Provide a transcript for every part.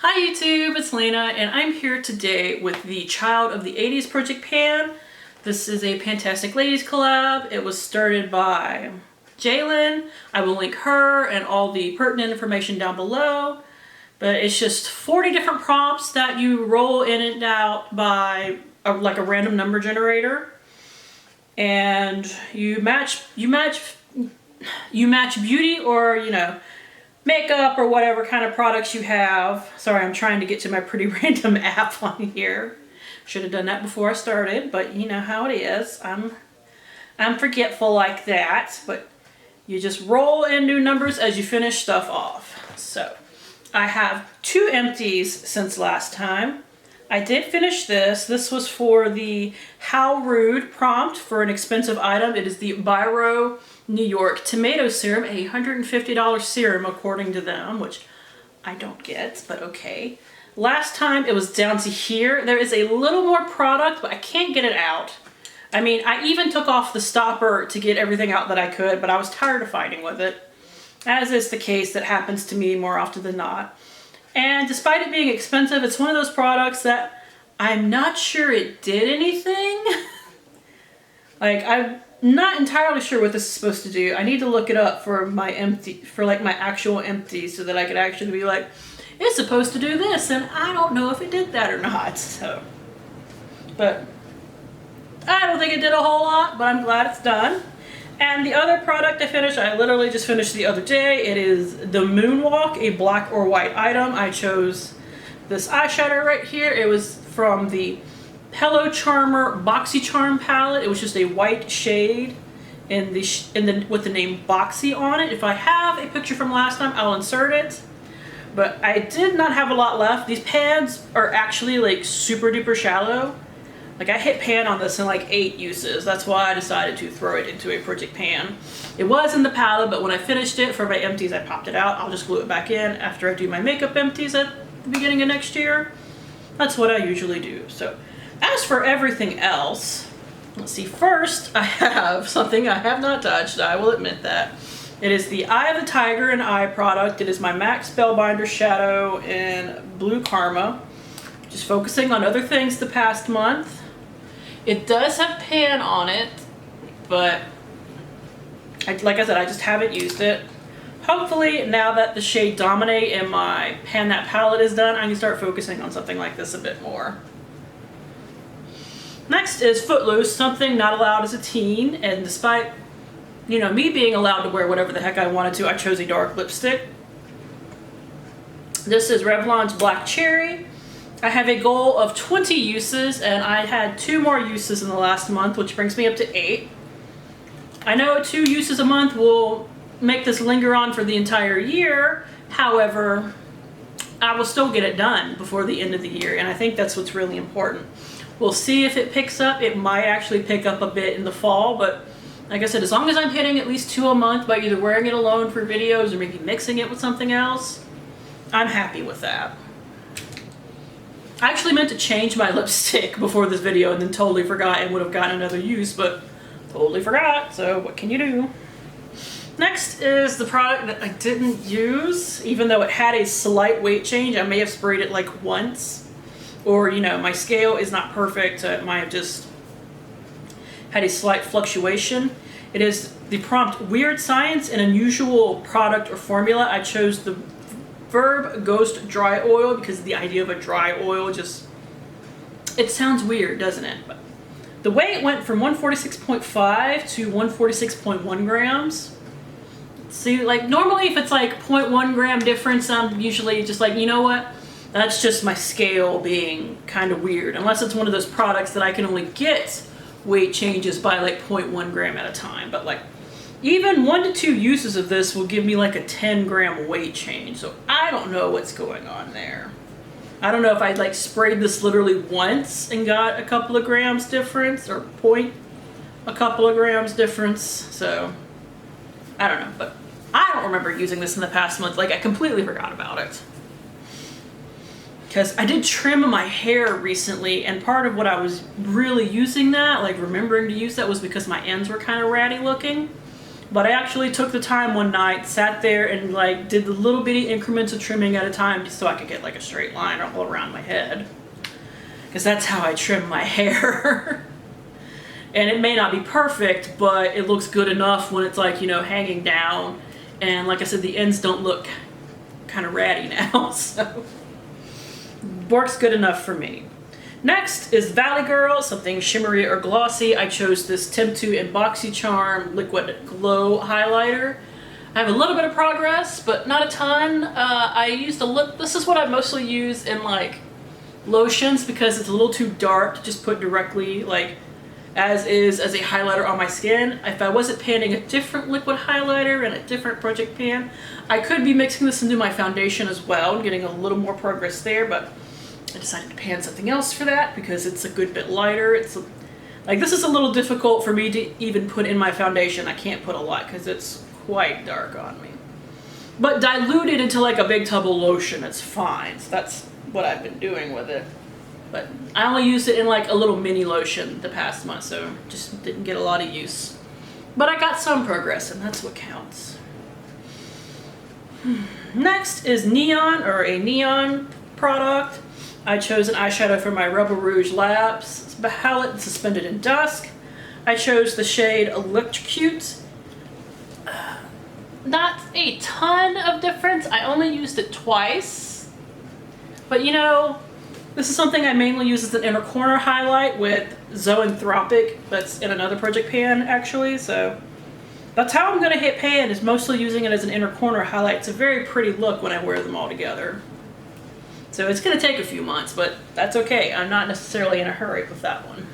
Hi YouTube, it's Lena, and I'm here today with the Child of the 80s Project Pan. This is a Fantastic Ladies collab. It was started by Ceylan. I will link her and all the pertinent information down below. But it's just 40 different prompts that you roll in and out by like a random number generator. And you match beauty or, makeup or whatever kind of products you have. Sorry, I'm trying to get to my pretty random app on here. Should have done that before I started, but you know how it is. I'm forgetful like that, but you just roll in new numbers as you finish stuff off. So I have 2 empties since last time. I did finish this. This was for the How Rude prompt for an expensive item. It is the Biro New York Tomato Serum, a $150 serum according to them, which I don't get, but okay. Last time it was down to here. There is a little more product, but I can't get it out. I mean, I even took off the stopper to get everything out that I could, but I was tired of fighting with it, as is the case that happens to me more often than not. And despite it being expensive, it's one of those products that I'm not sure it did anything. Like, I'm not entirely sure what this is supposed to do. I need to look it up for my my actual empty so that I could actually be like, it's supposed to do this, and I don't know if it did that or not. So, but I don't think it did a whole lot, but I'm glad it's done. And the other product I finished, I literally just finished the other day. It is the Moonwalk, a black or white item. I chose this eyeshadow right here. It was from the Hello Charmer BoxyCharm palette. It was just a white shade with the name Boxy on it. If I have a picture from last time, I'll insert it. But I did not have a lot left. These pads are actually like super duper shallow. Like, I hit pan on this in like 8 uses. That's why I decided to throw it into a project pan. It was in the palette, but when I finished it for my empties, I popped it out. I'll just glue it back in after I do my makeup empties at the beginning of next year. That's what I usually do. So, as for everything else, let's see. First, I have something I have not touched. I will admit that. It is the Eye of the Tiger and Eye product. It is my MAC Spellbinder Shadow in Blue Karma. Just focusing on other things the past month. It does have pan on it, but like I said, I just haven't used it. Hopefully, now that the shade Dominate in my Pan That palette is done, I can start focusing on something like this a bit more. Next is Footloose, something not allowed as a teen, and despite, me being allowed to wear whatever the heck I wanted to, I chose a dark lipstick. This is Revlon's Black Cherry. I have a goal of 20 uses, and I had 2 more uses in the last month, which brings me up to 8. I know 2 uses a month will make this linger on for the entire year. However, I will still get it done before the end of the year, and I think that's what's really important. We'll see if it picks up. It might actually pick up a bit in the fall, but like I said, as long as I'm hitting at least 2 a month by either wearing it alone for videos or maybe mixing it with something else, I'm happy with that. I actually meant to change my lipstick before this video and then totally forgot and would have gotten another use, but totally forgot, so what can you do? Next is the product that I didn't use, even though it had a slight weight change. I may have sprayed it like once, or my scale is not perfect, so it might have just had a slight fluctuation. It is the prompt Weird Science, an unusual product or formula. I chose the Verb Ghost Dry Oil because the idea of a dry oil it sounds weird, doesn't it? But the way it went from 146.5 to 146.1 grams. See, like normally if it's like 0.1 gram difference, I'm usually just like, you know what? That's just my scale being kind of weird. Unless it's one of those products that I can only get weight changes by like 0.1 gram at a time. But like, even 1 to 2 uses of this will give me like a 10 gram weight change. So I don't know what's going on there. I don't know if I'd like sprayed this literally once and got a couple of grams difference or a couple of grams difference. So I don't know, but I don't remember using this in the past month. Like, I completely forgot about it. Because I did trim my hair recently, and part of what I was really using that, like remembering to use that, was because my ends were kind of ratty looking. But I actually took the time one night, sat there and like did the little bitty increments of trimming at a time just so I could get like a straight line all around my head. Because that's how I trim my hair. And it may not be perfect, but it looks good enough when it's like, you know, hanging down. And like I said, the ends don't look kind of ratty now, so works good enough for me. Next is Valley Girl, something shimmery or glossy. I chose this Temptu and BoxyCharm Liquid Glow Highlighter. I have a little bit of progress, but not a ton. I used this is what I mostly use in like lotions because it's a little too dark to just put directly like as is as a highlighter on my skin. If I wasn't panning a different liquid highlighter and a different project pan, I could be mixing this into my foundation as well and getting a little more progress there, but I decided to pan something else for that because it's a good bit lighter. It's like, this is a little difficult for me to even put in my foundation. I can't put a lot because it's quite dark on me. But dilute it into like a big tub of lotion, it's fine. So that's what I've been doing with it. But I only used it in like a little mini lotion the past month, so just didn't get a lot of use. But I got some progress, and that's what counts. Next is Neon, or a neon product. I chose an eyeshadow for my Rebel Rouge Labs palette, Suspended in Dusk. I chose the shade Electrocute. Not a ton of difference. I only used it twice. But you know, this is something I mainly use as an inner corner highlight with Zoanthropic. That's in another project pan, actually. So that's how I'm going to hit pan, is mostly using it as an inner corner highlight. It's a very pretty look when I wear them all together. So it's going to take a few months, but that's okay. I'm not necessarily in a hurry with that one.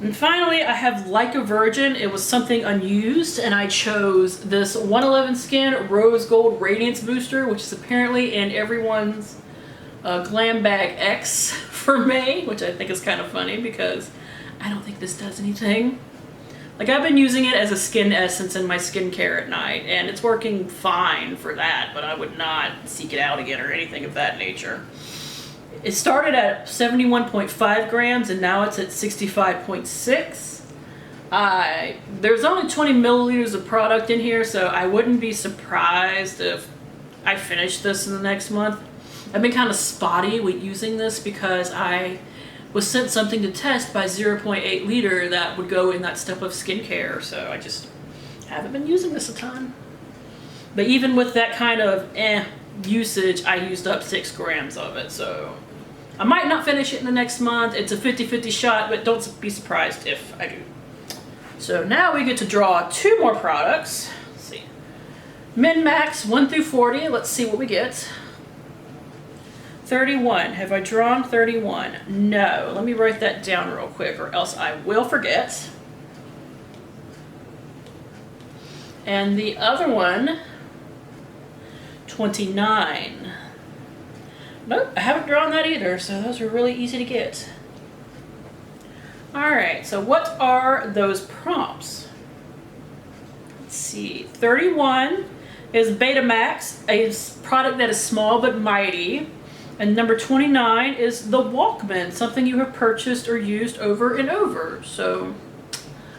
And finally, I have Like a Virgin. It was something unused, and I chose this 111 Skin Rose Gold Radiance Booster, which is apparently in everyone's Glam Bag X for May, which I think is kind of funny because I don't think this does anything. Like, I've been using it as a skin essence in my skincare at night, and it's working fine for that, but I would not seek it out again or anything of that nature. It started at 71.5 grams, and now it's at 65.6. There's only 20 milliliters of product in here, so I wouldn't be surprised if I finish this in the next month. I've been kind of spotty with using this because I was sent something to test by 0.8 liter that would go in that step of skincare, so I just haven't been using this a ton. But even with that kind of usage, I used up 6 grams of it, so I might not finish it in the next month. It's a 50-50 shot, but don't be surprised if I do. So now we get to draw 2 more products. Let's see. Min Max 1 through 40. Let's see what we get. 31. Have I drawn 31? No. Let me write that down real quick or else I will forget. And the other one, 29. Nope, I haven't drawn that either, so those are really easy to get. Alright, so what are those prompts? Let's see. 31 is Betamax, a product that is small but mighty. And number 29 is the Walkman, something you have purchased or used over and over. So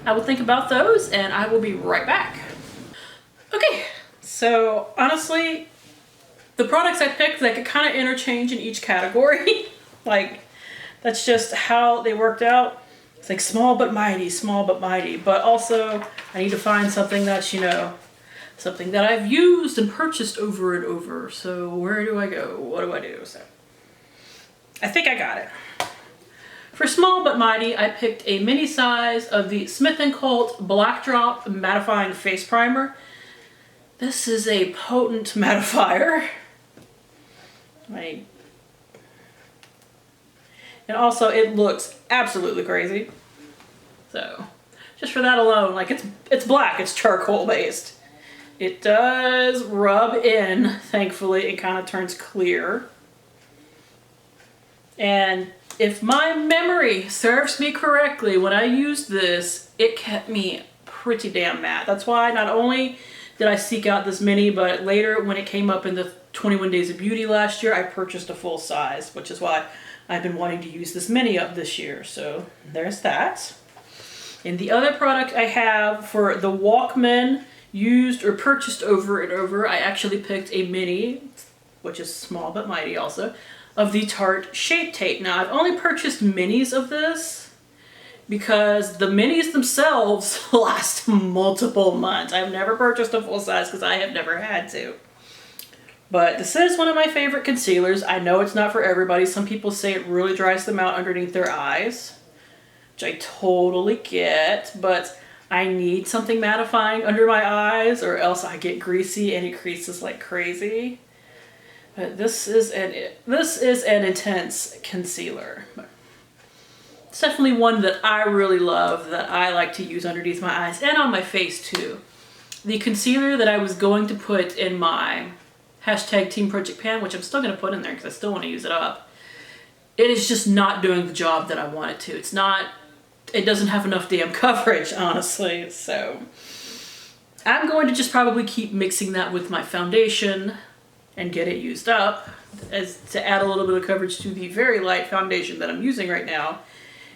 I will think about those and I will be right back. Okay, so honestly, the products I picked, they could kind of interchange in each category. Like, that's just how they worked out. It's like small but mighty, small but mighty. But also, I need to find something that's, you know, something that I've used and purchased over and over. So where do I go? What do I do? So I think I got it. For small but mighty, I picked a mini size of the Smith & Colt Black Drop Mattifying Face Primer. This is a potent mattifier. And also it looks absolutely crazy. So just for that alone, like it's black, it's charcoal based. It does rub in, thankfully. It kind of turns clear. And if my memory serves me correctly, when I used this, it kept me pretty damn matte. That's why not only did I seek out this mini, but later when it came up in the 21 Days of Beauty last year, I purchased a full size, which is why I've been wanting to use this mini up this year. So there's that. And the other product I have for the Walkman, used or purchased over and over, I actually picked a mini, which is small but mighty also, of the Tarte Shape Tape. Now I've only purchased minis of this because the minis themselves last multiple months. I've never purchased a full size because I have never had to. But this is one of my favorite concealers. I know it's not for everybody. Some people say it really dries them out underneath their eyes, which I totally get, but I need something mattifying under my eyes or else I get greasy and it creases like crazy. But this is an intense concealer. It's definitely one that I really love, that I like to use underneath my eyes and on my face too. The concealer that I was going to put in my hashtag Team Project Pan, which I'm still going to put in there because I still want to use it up, it is just not doing the job that I want it to. It doesn't have enough damn coverage, honestly. So I'm going to just probably keep mixing that with my foundation and get it used up as to add a little bit of coverage to the very light foundation that I'm using right now,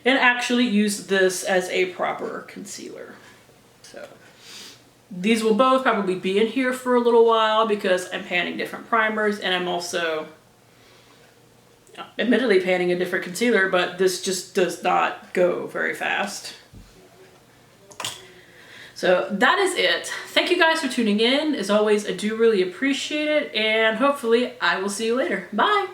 and actually use this as a proper concealer. So these will both probably be in here for a little while because I'm panning different primers, and I'm also admittedly panning a different concealer, but this just does not go very fast. So that is it. Thank you guys for tuning in. As always, I do really appreciate it, and hopefully I will see you later. Bye!